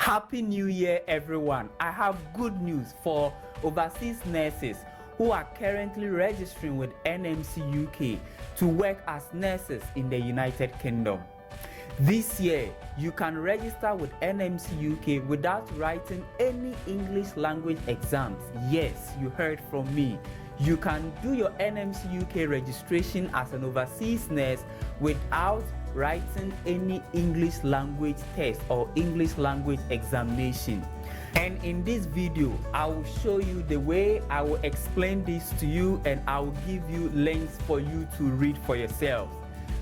Happy New Year, everyone. I have good news for overseas nurses who are currently registering with NMC UK to work as nurses in the United Kingdom. This year, you can register with NMC UK without writing any English language exams. Yes, you heard from me. You can do your NMC UK registration as an overseas nurse without writing any English language test or English language examination. And in this video, I will show you the way. I will explain this to you and I will give you links for you to read for yourself.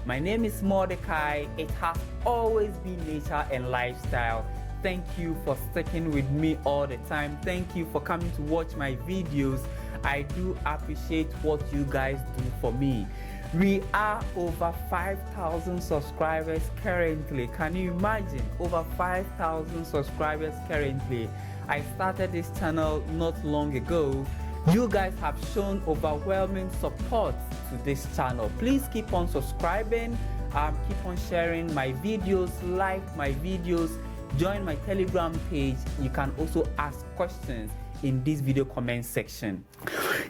My name is Mordecai. It has always been nature and lifestyle. Thank you for sticking with me all the time. Thank you for coming to watch my videos. I do appreciate what you guys do for me. We are over 5,000 subscribers currently. Can you imagine? Over 5,000 subscribers currently. I started this channel not long ago. You guys have shown overwhelming support to this channel. Please keep on subscribing, keep on sharing my videos, like my videos, join my Telegram page. You can also ask questions in this video comment section.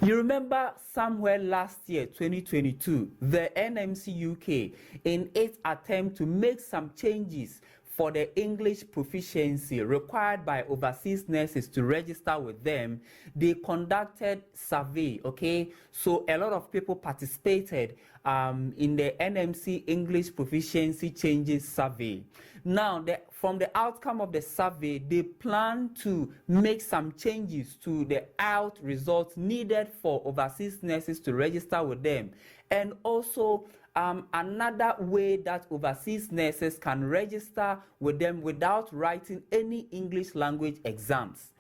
You remember somewhere last year, 2022, the NMC UK, in its attempt to make some changes for the English proficiency required by overseas nurses to register with them, they conducted survey, okay? So a lot of people participated in the NMC English proficiency changes survey. Now, from the outcome of the survey, they plan to make some changes to the IELTS results needed for overseas nurses to register with them. And also, another way that overseas nurses can register with them without writing any English language exams.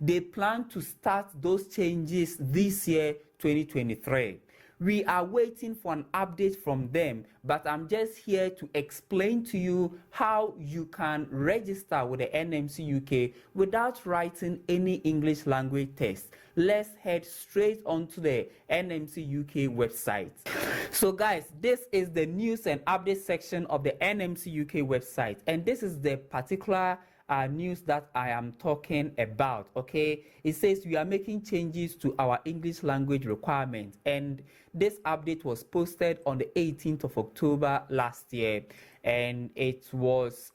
They plan to start those changes this year, 2023. We are waiting for an update from them, but I'm just here to explain to you how you can register with the NMC UK without writing any English language test. Let's head straight onto the NMC UK website. So guys, this is the news and update section of the NMC UK website, and this is the particular news that I am talking about. Okay, it says we are making changes to our English language requirements, and this update was posted on the 18th of October last year, and it was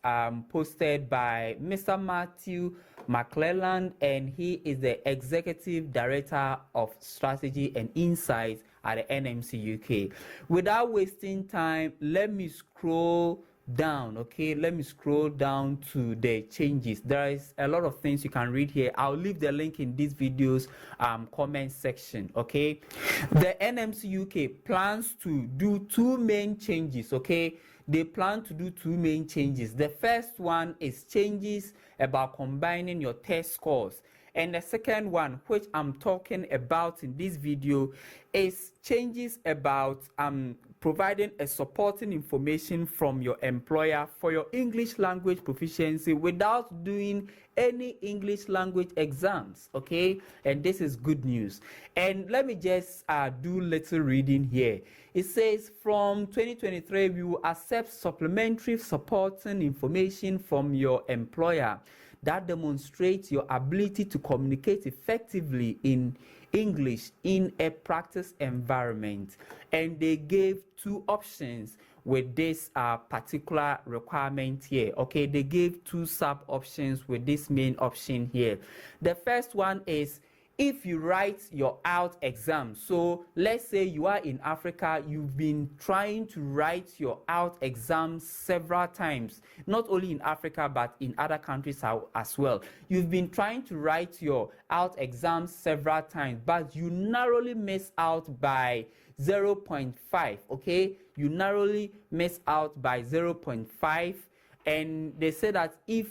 posted by Mr. Matthew McClelland, and he is the Executive Director of Strategy and Insights at the NMC UK. Without wasting time, let me scroll down. Okay, let me scroll down to the changes. There is a lot of things you can read here. I'll leave the link in this video's comment section. Okay, the NMC UK plans to do two main changes. Okay, they plan to do two main changes. The first one is changes about combining your test scores, and the second one, which I'm talking about in this video, is changes about providing a supporting information from your employer for your English language proficiency without doing any English language exams. Okay, and this is good news. And let me just do little reading here. It says from 2023, we will accept supplementary supporting information from your employer that demonstrates your ability to communicate effectively in English in a practice environment. And they gave two options with this particular requirement here. Okay, they gave two sub options with this main option here. The first one is if you write your IELTS exam. So let's say you are in Africa, you've been trying to write your IELTS exam several times, not only in Africa but in other countries as well. You've been trying to write your IELTS exam several times, but you narrowly miss out by 0.5. okay, you narrowly miss out by 0.5, and they say that if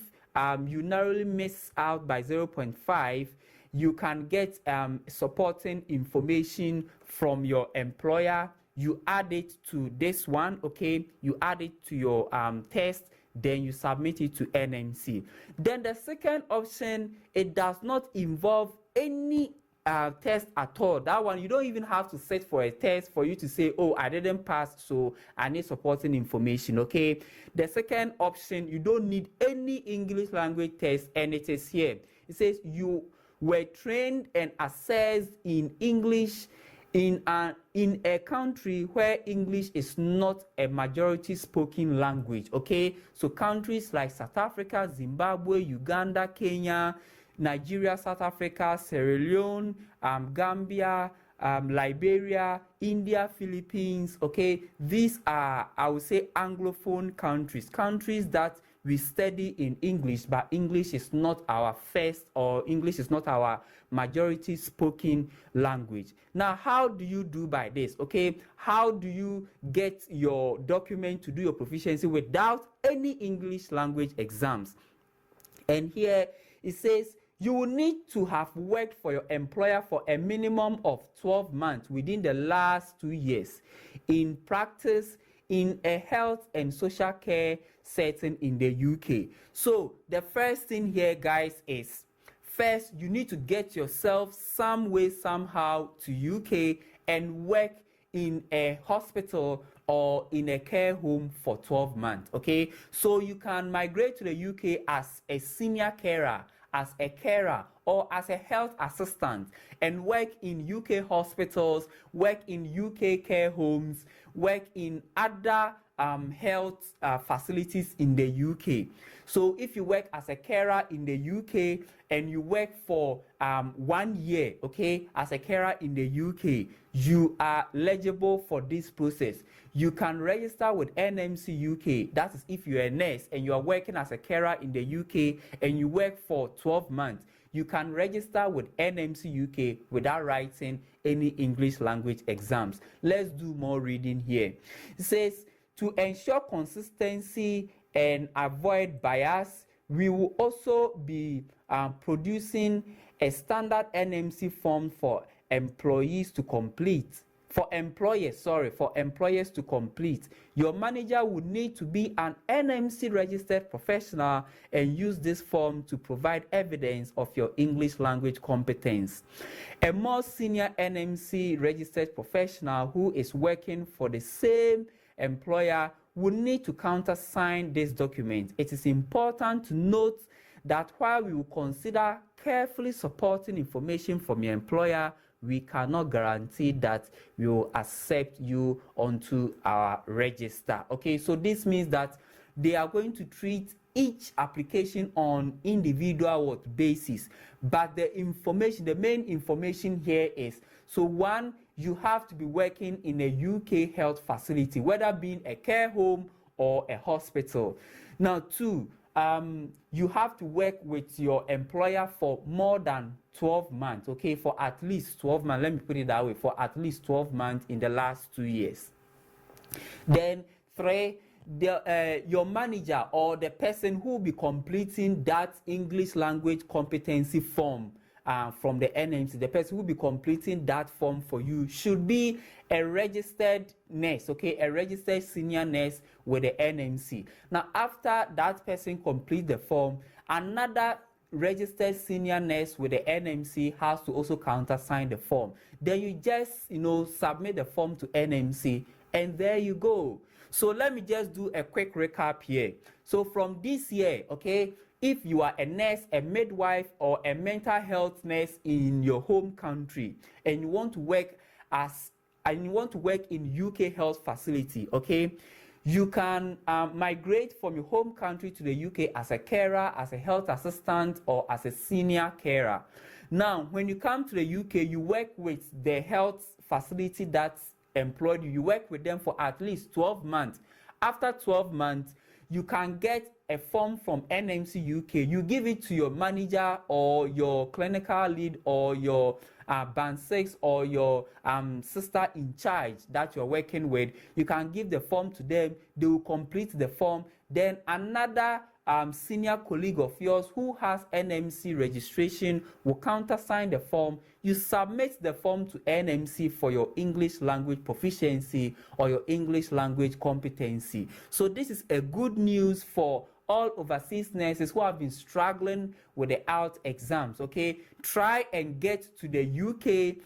you narrowly miss out by 0.5, you can get supporting information from your employer. You add it to this one. Okay, you add it to your test, then you submit it to NMC. Then the second option, it does not involve any test at all. That one, you don't even have to set for a test for you to say, oh, I didn't pass, so I need supporting information. Okay. The second option, you don't need any English language test, and it is here. It says you were trained and assessed in English in a country where English is not a majority spoken language. Okay, so countries like South Africa, Zimbabwe, Uganda, Kenya, Nigeria, South Africa, Sierra Leone, Gambia, Liberia, India, Philippines. Okay, these are, I would say, Anglophone countries that we study in English, but English is not our first, or English is not our majority spoken language. Now, how do you do by this? Okay, how do you get your document to do your proficiency without any English language exams? And here it says you will need to have worked for your employer for a minimum of 12 months within the last 2 years in practice in a health and social care setting in the UK. So the first thing here, guys, is first you need to get yourself some way, somehow to UK and work in a hospital or in a care home for 12 months. Okay, so you can migrate to the UK as a senior carer, as a carer, or as a health assistant and work in UK hospitals, work in UK care homes, work in other health facilities in the UK. So if you work as a carer in the UK and you work for 1 year, okay, as a carer in the UK, you are eligible for this process. You can register with NMC UK. That is if you're a nurse and you are working as a carer in the UK and you work for 12 months. You can register with NMC UK without writing any English language exams. Let's do more reading here. It says, to ensure consistency and avoid bias, we will also be producing a standard NMC form for employers to complete. For employers to complete. Your manager would need to be an NMC registered professional and use this form to provide evidence of your English language competence. A more senior NMC registered professional who is working for the same employer would need to countersign this document. It is important to note that while we will consider carefully supporting information from your employer, we cannot guarantee that we will accept you onto our register. Okay, so this means that they are going to treat each application on individual basis, but the information, the main information here is, so one, you have to be working in a UK health facility, whether being a care home or a hospital. Now, two, you have to work with your employer for more than 12 months, okay, for at least 12 months, let me put it that way, for at least 12 months in the last 2 years. Then three, your manager or the person who will be completing that English language competency form from the NMC, the person who will be completing that form for you should be a registered nurse, okay, a registered senior nurse with the NMC. Now, after that person completes the form, another registered senior nurse with the NMC has to also countersign the form. Then you just, submit the form to NMC, and there you go. So let me just do a quick recap here. So from this year, okay, if you are a nurse, a midwife, or a mental health nurse in your home country, and you want to work in UK health facility, okay, you can migrate from your home country to the UK as a carer, as a health assistant, or as a senior carer. Now, when you come to the UK, you work with the health facility that's employed you. You work with them for at least 12 months. After 12 months, you can get a form from NMC UK. You give it to your manager or your clinical lead or your band 6 or your sister in charge that you're working with. You can give the form to them. They will complete the form. Then another senior colleague of yours who has NMC registration will countersign the form. You submit the form to NMC for your English language proficiency or your English language competency. So this is a good news for all overseas nurses who have been struggling with the IELTS exams, okay, try and get to the UK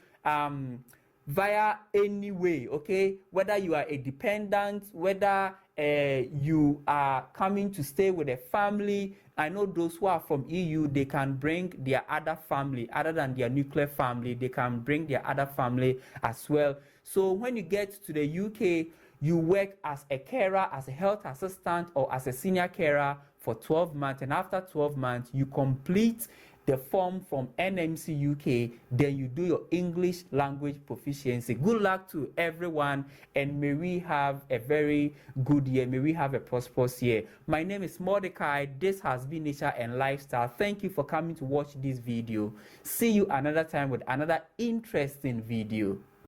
via any way, okay, whether you are a dependent, whether you are coming to stay with a family. I know those who are from EU, they can bring their other family other than their nuclear family. They can bring their other family as well. So when you get to the UK, you work as a carer, as a health assistant, or as a senior carer for 12 months, and after 12 months you complete the form from NMC UK, then you do your English language proficiency. Good luck to everyone, and may we have a very good year. May we have a prosperous year. My name is Mordecai. This has been Nature and Lifestyle. Thank you for coming to watch this video. See you another time with another interesting video.